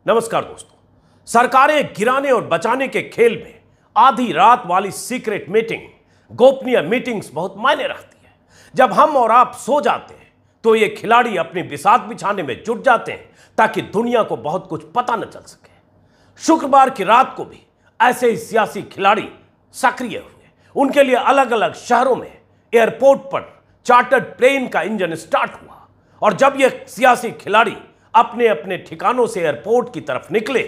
नमस्कार दोस्तों। सरकारें गिराने और बचाने के खेल में आधी रात वाली सीक्रेट मीटिंग, गोपनीय मीटिंग्स बहुत मायने रखती है। जब हम और आप सो जाते हैं तो ये खिलाड़ी अपनी बिसात बिछाने में जुट जाते हैं ताकि दुनिया को बहुत कुछ पता न चल सके। शुक्रवार की रात को भी ऐसे ही सियासी खिलाड़ी सक्रिय हुए। उनके लिए अलग अलग शहरों में एयरपोर्ट पर चार्टर्ड प्लेन का इंजन स्टार्ट हुआ और जब ये सियासी खिलाड़ी अपने अपने ठिकानों से एयरपोर्ट की तरफ निकले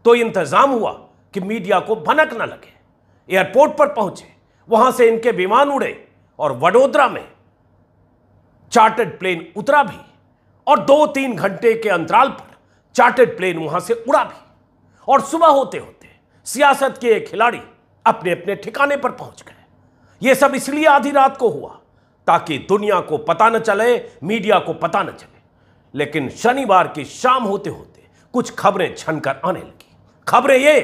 तो इंतजाम हुआ कि मीडिया को भनक न लगे। एयरपोर्ट पर पहुंचे, वहां से इनके विमान उड़े और वडोदरा में चार्टर्ड प्लेन उतरा भी और 2-3 घंटे के अंतराल पर चार्टर्ड प्लेन वहां से उड़ा भी और सुबह होते होते सियासत के खिलाड़ी अपने अपने ठिकाने पर पहुंच गए। यह सब इसलिए आधी रात को हुआ ताकि दुनिया को पता न चले, मीडिया को पता न चले। लेकिन शनिवार की शाम होते होते कुछ खबरें छनकर आने लगी। खबरें ये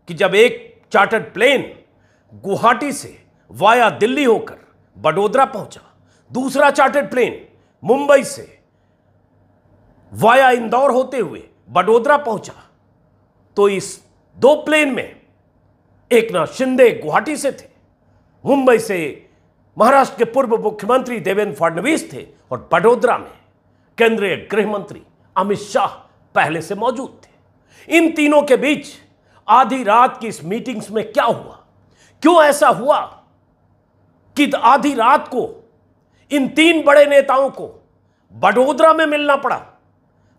कि जब एक चार्टर्ड प्लेन गुवाहाटी से वाया दिल्ली होकर वडोदरा पहुंचा, दूसरा चार्टर्ड प्लेन मुंबई से वाया इंदौर होते हुए वडोदरा पहुंचा, तो इस 2 प्लेन में एकनाथ शिंदे गुवाहाटी से थे, मुंबई से महाराष्ट्र के पूर्व मुख्यमंत्री देवेंद्र फडणवीस थे और वडोदरा में केंद्रीय गृह मंत्री अमित शाह पहले से मौजूद थे। इन तीनों के बीच आधी रात की इस मीटिंग्स में क्या हुआ, क्यों ऐसा हुआ कि आधी रात को इन 3 बड़े नेताओं को वडोदरा में मिलना पड़ा?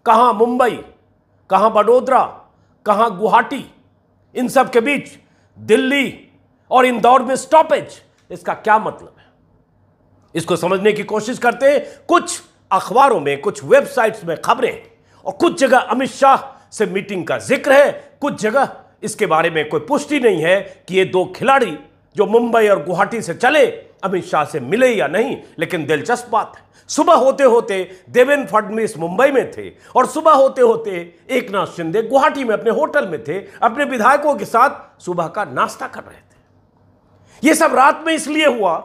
कहां मुंबई, कहां वडोदरा, कहां गुवाहाटी, इन सब के बीच दिल्ली और इंदौर में स्टॉपेज। इसका क्या मतलब है, इसको समझने की कोशिश करते हैं। कुछ अखबारों में, कुछ वेबसाइट्स में खबरें और कुछ जगह अमित शाह से मीटिंग का जिक्र है, कुछ जगह इसके बारे में कोई पुष्टि नहीं है कि ये 2 खिलाड़ी जो मुंबई और गुवाहाटी से चले अमित शाह से मिले या नहीं। लेकिन दिलचस्प बात है, सुबह होते होते देवेंद्र फडणवीस मुंबई में थे और सुबह होते होते एकनाथ शिंदे गुवाहाटी में अपने होटल में थे, अपने विधायकों के साथ सुबह का नाश्ता कर रहे थे। यह सब रात में इसलिए हुआ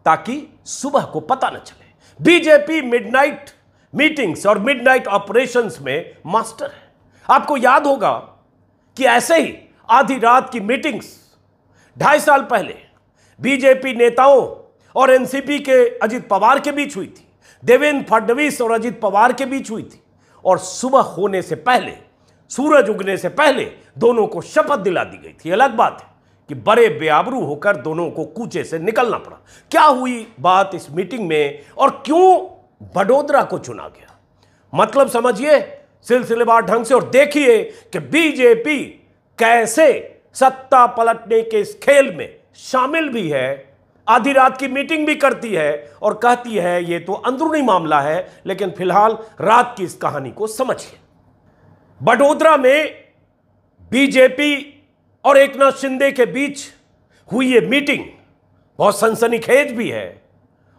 ताकि सुबह को पता न चले। बीजेपी मिडनाइट मीटिंग्स और मिडनाइट ऑपरेशंस में मास्टर है। आपको याद होगा कि ऐसे ही आधी रात की मीटिंग्स 2.5 साल पहले बीजेपी नेताओं और एनसीपी के अजित पवार के बीच हुई थी, देवेंद्र फडणवीस और अजित पवार के बीच हुई थी और सुबह होने से पहले, सूरज उगने से पहले दोनों को शपथ दिला दी गई थी। अलग बात है कि बड़े बेआबरू होकर दोनों को कूचे से निकलना पड़ा। क्या हुई बात इस मीटिंग में और क्यों वडोदरा को चुना गया, मतलब समझिए सिलसिलेवार ढंग से और देखिए कि बीजेपी कैसे सत्ता पलटने के इस खेल में शामिल भी है। आधी रात की मीटिंग भी करती है और कहती है ये तो अंदरूनी मामला है, लेकिन फिलहाल रात की इस कहानी को समझिए। वडोदरा में बीजेपी और एकनाथ शिंदे के बीच हुई ये मीटिंग बहुत सनसनीखेज भी है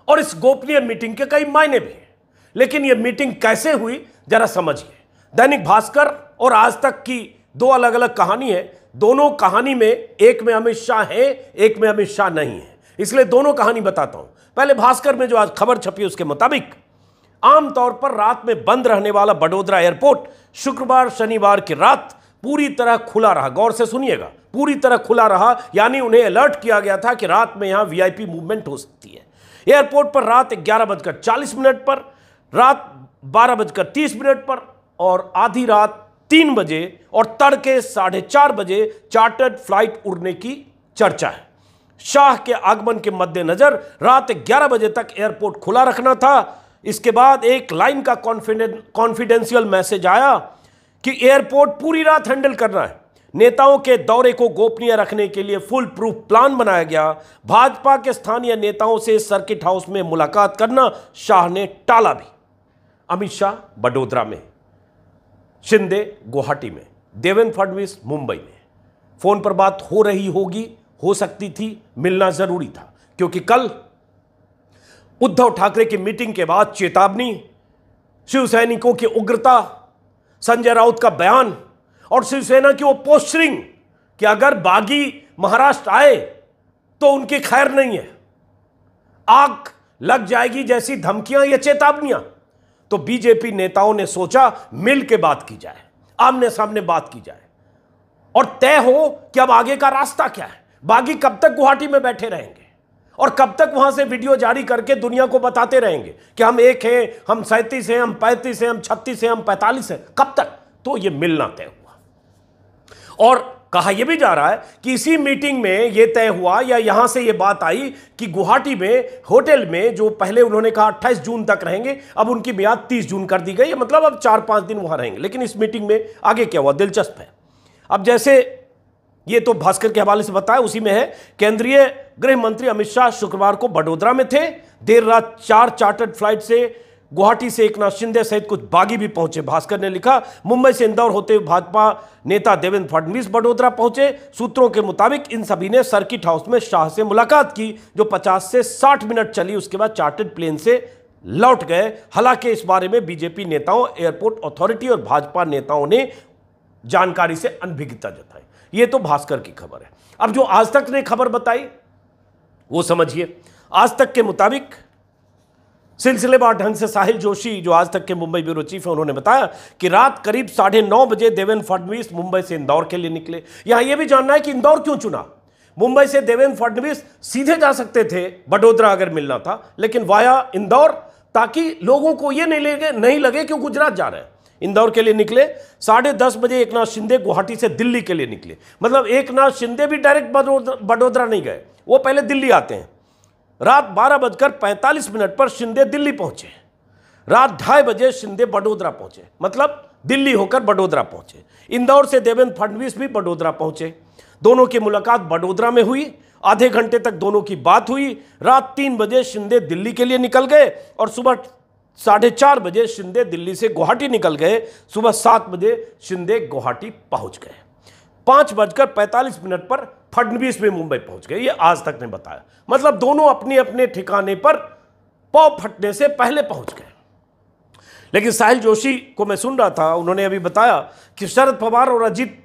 और इस गोपनीय मीटिंग के कई मायने भी हैं। लेकिन ये मीटिंग कैसे हुई जरा समझिए। दैनिक भास्कर और आज तक की 2 अलग अलग कहानी है। दोनों कहानी में एक में अमित शाह है, एक में अमित शाह नहीं है, इसलिए दोनों कहानी बताता हूं। पहले भास्कर में जो आज खबर छपी उसके मुताबिक आमतौर पर रात में बंद रहने वाला वडोदरा एयरपोर्ट शुक्रवार शनिवार की रात पूरी तरह खुला रहा। गौर से सुनिएगा, पूरी तरह खुला रहा, यानी उन्हें अलर्ट किया गया था कि रात में यहां वीआईपी मूवमेंट हो सकती है। एयरपोर्ट पर रात 11:40 पर, रात 12:30 पर और आधी रात 3 बजे और तड़के 4:30 बजे चार्टर्ड फ्लाइट उड़ने की चर्चा है। शाह के आगमन के मद्देनजर रात 11 बजे तक एयरपोर्ट खुला रखना था। इसके बाद एक लाइन का कॉन्फिडेंशियल मैसेज आया कि एयरपोर्ट पूरी रात हैंडल करना है। नेताओं के दौरे को गोपनीय रखने के लिए फुल प्रूफ प्लान बनाया गया। भाजपा के स्थानीय नेताओं से सर्किट हाउस में मुलाकात करना शाह ने टाला भी। अमित शाह वडोदरा में, शिंदे गुवाहाटी में, देवेंद्र फडणवीस मुंबई में। फोन पर बात हो रही होगी, हो सकती थी, मिलना जरूरी था क्योंकि कल उद्धव ठाकरे की मीटिंग के बाद चेतावनी, शिव सैनिकों की उग्रता, संजय राउत का बयान और शिवसेना की वो पोस्टरिंग कि अगर बागी महाराष्ट्र आए तो उनकी खैर नहीं है, आग लग जाएगी जैसी धमकियां या चेतावनियां, तो बीजेपी नेताओं ने सोचा मिल के बात की जाए। आमने सामने बात की जाए और तय हो कि अब आगे का रास्ता क्या है। बागी कब तक गुवाहाटी में बैठे रहेंगे और कब तक वहां से वीडियो जारी करके दुनिया को बताते रहेंगे कि हम 1 हैं, हम 37 हैं, हम 35 हैं, हम 36 हैं, हम 45 हैं, कब तक? तो ये मिलना तय हुआ और कहा यह भी जा रहा है कि इसी मीटिंग में यह तय हुआ या यहां से यह बात आई कि गुवाहाटी में होटल में जो पहले उन्होंने कहा 28 जून तक रहेंगे, अब उनकी मियाद 30 जून कर दी गई, मतलब अब 4-5 दिन वहां रहेंगे। लेकिन इस मीटिंग में आगे क्या हुआ, दिलचस्प है। अब जैसे ये तो भास्कर के हवाले से बताया, उसी में है, केंद्रीय गृह मंत्री अमित शाह शुक्रवार को बड़ोदरा में थे। देर रात 4 चार्टर्ड फ्लाइट से गुवाहाटी से एकनाथ शिंदे सहित कुछ बागी भी पहुंचे। भास्कर ने लिखा, मुंबई से इंदौर होते हुए भाजपा नेता देवेंद्र फडणवीस बड़ोदरा पहुंचे। सूत्रों के मुताबिक इन सभी ने सर्किट हाउस में शाह से मुलाकात की, जो 50 से 60 मिनट चली। उसके बाद चार्टर्ड प्लेन से लौट गए। हालांकि इस बारे में बीजेपी नेताओं, एयरपोर्ट अथॉरिटी और भाजपा नेताओं ने जानकारी से अनभिज्ञता जताई। ये तो भास्कर की खबर है। अब जो आज तक ने खबर बताई वो समझिए। आज तक के मुताबिक सिलसिलेवार ढंग से साहिल जोशी, जो आज तक के मुंबई ब्यूरो चीफ है, उन्होंने बताया कि रात करीब 9:30 बजे देवेंद्र फडणवीस मुंबई से इंदौर के लिए निकले। यहां यह भी जानना है कि इंदौर क्यों चुना। मुंबई से देवेंद्र फडणवीस सीधे जा सकते थे बड़ोदरा अगर मिलना था, लेकिन वाया इंदौर, ताकि लोगों को यह नहीं लगे कि गुजरात जा रहे हैं। इंदौर के लिए निकले। 10:30 बजे एकनाथ शिंदे गुवाहाटी से दिल्ली के लिए निकले। मतलब एकनाथ शिंदे भी डायरेक्ट बड़ोदरा नहीं गए, वो पहले दिल्ली आते हैं। रात 12:45 पर शिंदे दिल्ली पहुंचे। रात 2:30 बजे शिंदे बड़ोदरा पहुंचे, मतलब दिल्ली होकर बड़ोदरा पहुंचे। इंदौर से देवेंद्र फडणवीस भी बड़ोदरा पहुंचे। दोनों की मुलाकात बड़ोदरा में हुई। आधे घंटे तक दोनों की बात हुई। रात 3 बजे शिंदे दिल्ली के लिए निकल गए और सुबह 4:30 बजे शिंदे दिल्ली से गुवाहाटी निकल गए। सुबह 7 बजे शिंदे गुवाहाटी पहुंच गए। 5:45 पर फडणवीस भी मुंबई पहुंच गए। ये आज तक ने बताया। मतलब दोनों अपने अपने ठिकाने पर पांव फटने से पहले पहुंच गए। लेकिन साहिल जोशी को मैं सुन रहा था, उन्होंने अभी बताया कि शरद पवार और अजित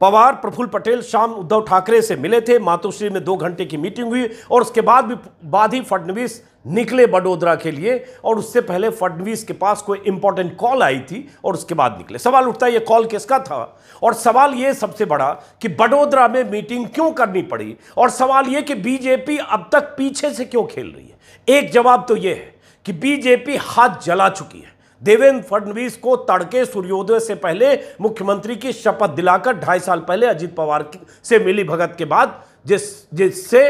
पवार, प्रफुल्ल पटेल शाम उद्धव ठाकरे से मिले थे। मातोश्री में 2 घंटे की मीटिंग हुई और उसके बाद ही फडणवीस निकले बड़ोदरा के लिए। और उससे पहले फडणवीस के पास कोई इंपॉर्टेंट कॉल आई थी और उसके बाद निकले। सवाल उठता है ये कॉल किसका था, और सवाल ये सबसे बड़ा कि बड़ोदरा में मीटिंग क्यों करनी पड़ी, और सवाल ये कि बीजेपी अब तक पीछे से क्यों खेल रही है। एक जवाब तो यह है कि बीजेपी हाथ जला चुकी है। देवेंद्र फडणवीस को तड़के सूर्योदय से पहले मुख्यमंत्री की शपथ दिलाकर 2.5 साल पहले अजित पवार से मिली भगत के बाद जिससे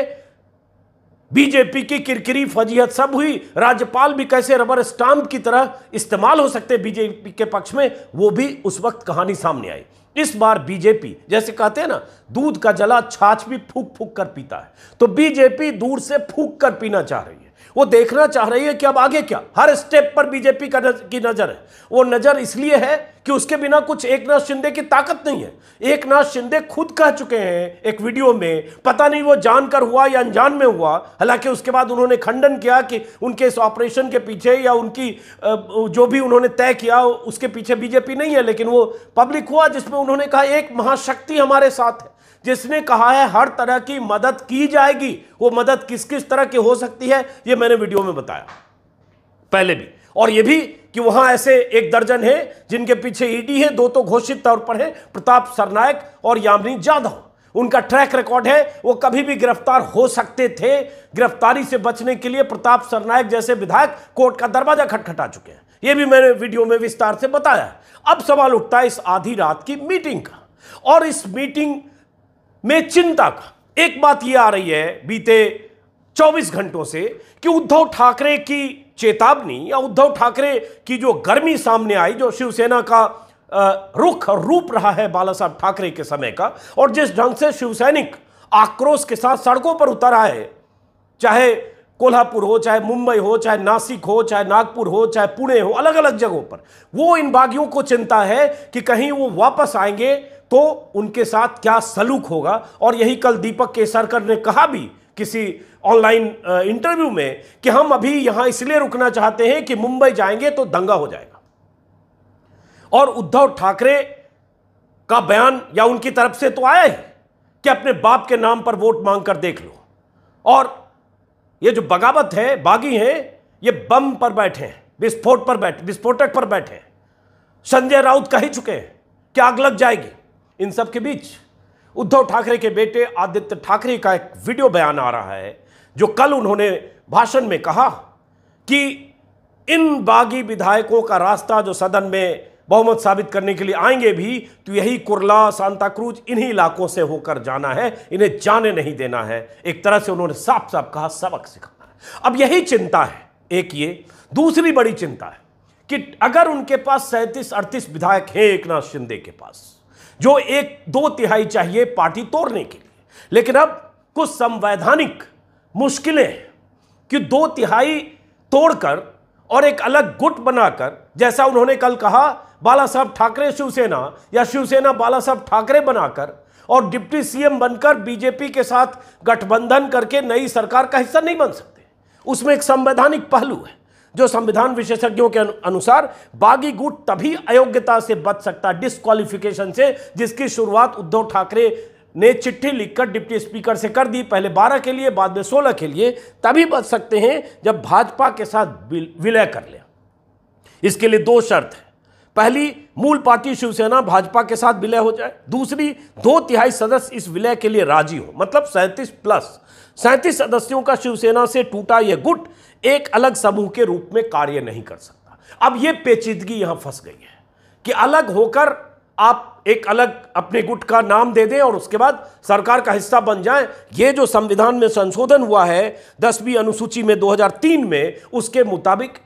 बीजेपी की किरकिरी फजीहत सब हुई, राज्यपाल भी कैसे रबर स्टाम्प की तरह इस्तेमाल हो सकते बीजेपी के पक्ष में, वो भी उस वक्त कहानी सामने आई। इस बार बीजेपी, जैसे कहते हैं ना, दूध का जला छाछ भी फूक फूक कर पीता है, तो बीजेपी दूर से फूक कर पीना चाह रही है। वो देखना चाह रही है कि अब आगे क्या। हर स्टेप पर बीजेपी की नजर है। वो नजर इसलिए है कि उसके बिना कुछ एकनाथ शिंदे की ताकत नहीं है। एकनाथ शिंदे खुद कह चुके हैं एक वीडियो में, पता नहीं वो जानकर हुआ या अनजान में हुआ, हालांकि उसके बाद उन्होंने खंडन किया कि उनके इस ऑपरेशन के पीछे या उनकी जो भी उन्होंने तय किया उसके पीछे बीजेपी नहीं है। लेकिन वो पब्लिक हुआ जिसमें उन्होंने कहा एक महाशक्ति हमारे साथ है, जिसने कहा है हर तरह की मदद की जाएगी। वो मदद किस किस तरह की हो सकती है ये मैंने वीडियो में बताया पहले भी, और ये भी कि वहां ऐसे 1 दर्जन है जिनके पीछे ईडी है। 2 तो घोषित तौर पर है, प्रताप सरनायक और यामिनी जाधव। उनका ट्रैक रिकॉर्ड है, वो कभी भी गिरफ्तार हो सकते थे। गिरफ्तारी से बचने के लिए प्रताप सरनायक जैसे विधायक कोर्ट का दरवाजा खटखटा चुके हैं। यह भी मैंने वीडियो में विस्तार से बताया है। अब सवाल उठता है इस आधी रात की मीटिंग का, और इस मीटिंग में चिंता का। एक बात यह आ रही है बीते 24 घंटों से कि उद्धव ठाकरे की चेतावनी या उद्धव ठाकरे की जो गर्मी सामने आई, जो शिवसेना का रुख और रूप रहा है बाला साहब ठाकरे के समय का, और जिस ढंग से शिवसैनिक आक्रोश के साथ सड़कों पर उतर आए, चाहे कोल्हापुर हो, चाहे मुंबई हो, चाहे नासिक हो, चाहे नागपुर हो, चाहे पुणे हो, अलग अलग जगहों पर, वो इन बागियों को चिंता है कि कहीं वो वापस आएंगे तो उनके साथ क्या सलूक होगा। और यही कल दीपक केसरकर ने कहा भी किसी ऑनलाइन इंटरव्यू में कि हम अभी यहां इसलिए रुकना चाहते हैं कि मुंबई जाएंगे तो दंगा हो जाएगा। और उद्धव ठाकरे का बयान या उनकी तरफ से तो आया ही कि अपने बाप के नाम पर वोट मांगकर देख लो। और ये जो बगावत है, बागी हैं, ये बम पर बैठे हैं, विस्फोटक पर बैठे हैं। संजय राउत कह ही चुके हैं क्या आग लग जाएगी? इन सब के बीच उद्धव ठाकरे के बेटे आदित्य ठाकरे का एक वीडियो बयान आ रहा है, जो कल उन्होंने भाषण में कहा कि इन बागी विधायकों का रास्ता जो सदन में बहुमत साबित करने के लिए आएंगे भी, तो यही कुर्ला, सांता क्रूज, इन्हीं इलाकों से होकर जाना है, इन्हें जाने नहीं देना है। एक तरह से उन्होंने साफ साफ कहा, सबक सिखाना है। अब यही चिंता है, एक ये। दूसरी बड़ी चिंता है कि अगर उनके पास 37-38 विधायक हैं एकनाथ शिंदे के पास, जो 1/2 चाहिए पार्टी तोड़ने के लिए, लेकिन अब कुछ संवैधानिक मुश्किलें हैं कि 2/3 तोड़कर और एक अलग गुट बनाकर, जैसा उन्होंने कल कहा, बाला साहब ठाकरे शिवसेना या शिवसेना बाला साहब ठाकरे बनाकर और डिप्टी सीएम बनकर बीजेपी के साथ गठबंधन करके नई सरकार का हिस्सा नहीं बन सकते। उसमें एक संवैधानिक पहलू है, जो संविधान विशेषज्ञों के अनुसार बागी गुट तभी अयोग्यता से बच सकता, डिस्क्वालिफिकेशन से, जिसकी शुरुआत उद्धव ठाकरे ने चिट्ठी लिखकर डिप्टी स्पीकर से कर दी, पहले 12 के लिए, बाद में 16 के लिए। तभी बच सकते हैं जब भाजपा के साथ विलय कर ले। इसके लिए 2 शर्त है। पहली, मूल पार्टी शिवसेना भाजपा के साथ विलय हो जाए। दूसरी, 2/3 सदस्य इस विलय के लिए राजी हो, मतलब 37+ सदस्यों का शिवसेना से टूटा यह गुट एक अलग समूह के रूप में कार्य नहीं कर सकता। अब यह पेचीदगी यहां फंस गई है कि अलग होकर आप एक अलग अपने गुट का नाम दे दें और उसके बाद सरकार का हिस्सा बन जाएं। यह जो संविधान में संशोधन हुआ है 10वीं अनुसूची में 2003 में, उसके मुताबिक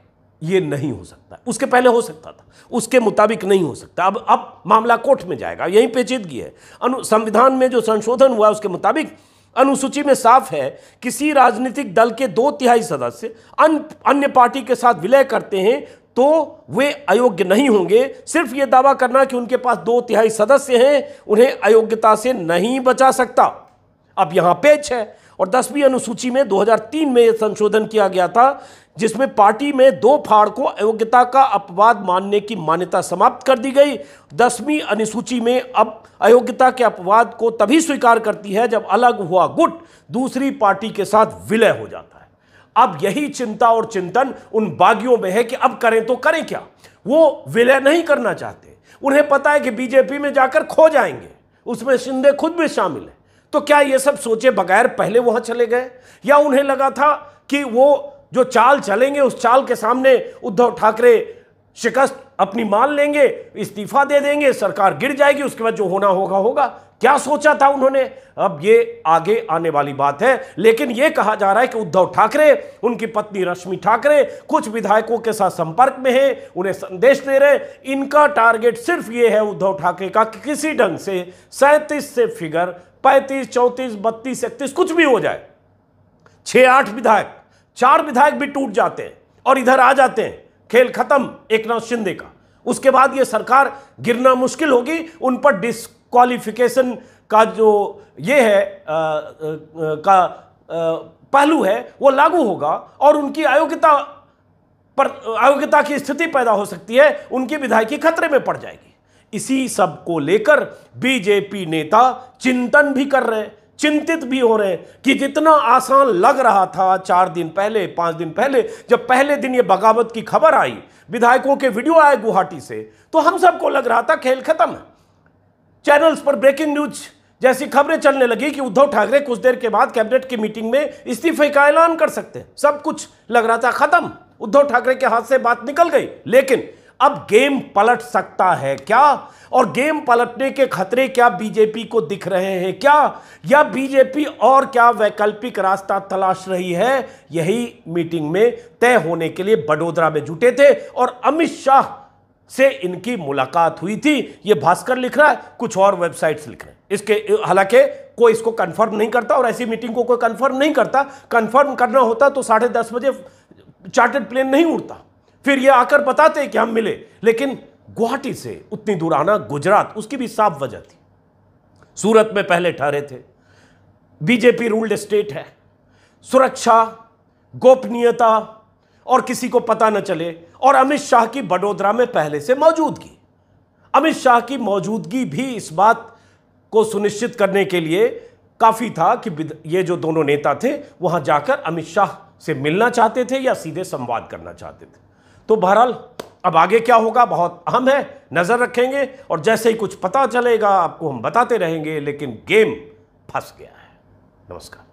ये नहीं हो सकता। उसके पहले हो सकता था, उसके मुताबिक नहीं हो सकता। अब मामला कोर्ट में जाएगा, यही पेचीदगी है। संविधान में जो संशोधन हुआ उसके मुताबिक अनुसूची में साफ है, किसी राजनीतिक दल के 2/3 सदस्य अन्य पार्टी के साथ विलय करते हैं तो वे अयोग्य नहीं होंगे। सिर्फ यह दावा करना कि उनके पास 2/3 सदस्य हैं उन्हें अयोग्यता से नहीं बचा सकता। अब यहां पेच है। और 10वीं अनुसूची में 2003 में यह संशोधन किया गया था, जिसमें पार्टी में 2 फाड़ को अयोग्यता का अपवाद मानने की मान्यता समाप्त कर दी गई। 10वीं अनुसूची में अब अयोग्यता के अपवाद को तभी स्वीकार करती है जब अलग हुआ गुट दूसरी पार्टी के साथ विलय हो जाता है। अब यही चिंता और चिंतन उन बागियों में है कि अब करें तो करें क्या। वो विलय नहीं करना चाहते, उन्हें पता है कि बीजेपी में जाकर खो जाएंगे, उसमें शिंदे खुद भी शामिल है। तो क्या ये सब सोचे बगैर पहले वहां चले गए, या उन्हें लगा था कि वो जो चाल चलेंगे उस चाल के सामने उद्धव ठाकरे शिकस्त अपनी मान लेंगे, इस्तीफा दे देंगे, सरकार गिर जाएगी, उसके बाद जो होना होगा होगा। क्या सोचा था उन्होंने, अब ये आगे आने वाली बात है। लेकिन यह कहा जा रहा है कि उद्धव ठाकरे, उनकी पत्नी रश्मि ठाकरे कुछ विधायकों के साथ संपर्क में है, उन्हें संदेश दे रहे। इनका टारगेट सिर्फ ये है उद्धव ठाकरे का कि किसी ढंग से 37 से फिगर 35, 34, 32, 31 कुछ भी हो जाए, 6-8 विधायक, 4 विधायक भी टूट जाते हैं और इधर आ जाते हैं, खेल खत्म एकनाथ शिंदे का। उसके बाद ये सरकार गिरना मुश्किल होगी। उन पर डिस्क्वालिफिकेशन का जो ये है पहलू है वो लागू होगा और उनकी अयोग्यता की स्थिति पैदा हो सकती है, उनकी विधायकी खतरे में पड़ जाएगी। इसी सब को लेकर बीजेपी नेता चिंतन भी कर रहे हैं, चिंतित भी हो रहे हैं कि जितना आसान लग रहा था 4 दिन पहले, 5 दिन पहले, जब पहले दिन ये बगावत की खबर आई, विधायकों के वीडियो आए गुवाहाटी से, तो हम सबको लग रहा था खेल खत्म है। चैनल्स पर ब्रेकिंग न्यूज जैसी खबरें चलने लगी कि उद्धव ठाकरे कुछ देर के बाद कैबिनेट की मीटिंग में इस्तीफे का ऐलान कर सकते हैं। सब कुछ लग रहा था खत्म, उद्धव ठाकरे के हाथ से बात निकल गई। लेकिन अब गेम पलट सकता है क्या, और गेम पलटने के खतरे क्या बीजेपी को दिख रहे हैं क्या, या बीजेपी और क्या वैकल्पिक रास्ता तलाश रही है, यही मीटिंग में तय होने के लिए बड़ोदरा में जुटे थे और अमित शाह से इनकी मुलाकात हुई थी। यह भास्कर लिख रहा है, कुछ और वेबसाइट्स लिख रहे हैं इसके, हालांकि कोई इसको कंफर्म नहीं करता और ऐसी मीटिंग को कोई कंफर्म नहीं करता। कंफर्म करना होता तो 10:30 बजे चार्टर्ड प्लेन नहीं उड़ता, फिर ये आकर बताते कि हम मिले। लेकिन गुवाहाटी से उतनी दूर आना, गुजरात, उसकी भी साफ वजह थी। सूरत में पहले ठहरे थे, बीजेपी रूल्ड स्टेट है, सुरक्षा, गोपनीयता और किसी को पता न चले, और अमित शाह की बड़ोदरा में पहले से मौजूदगी। अमित शाह की मौजूदगी भी इस बात को सुनिश्चित करने के लिए काफी था कि ये जो दोनों नेता थे वहां जाकर अमित शाह से मिलना चाहते थे या सीधे संवाद करना चाहते थे। तो बहरहाल अब आगे क्या होगा बहुत अहम है, नजर रखेंगे और जैसे ही कुछ पता चलेगा आपको हम बताते रहेंगे, लेकिन गेम फंस गया है। नमस्कार।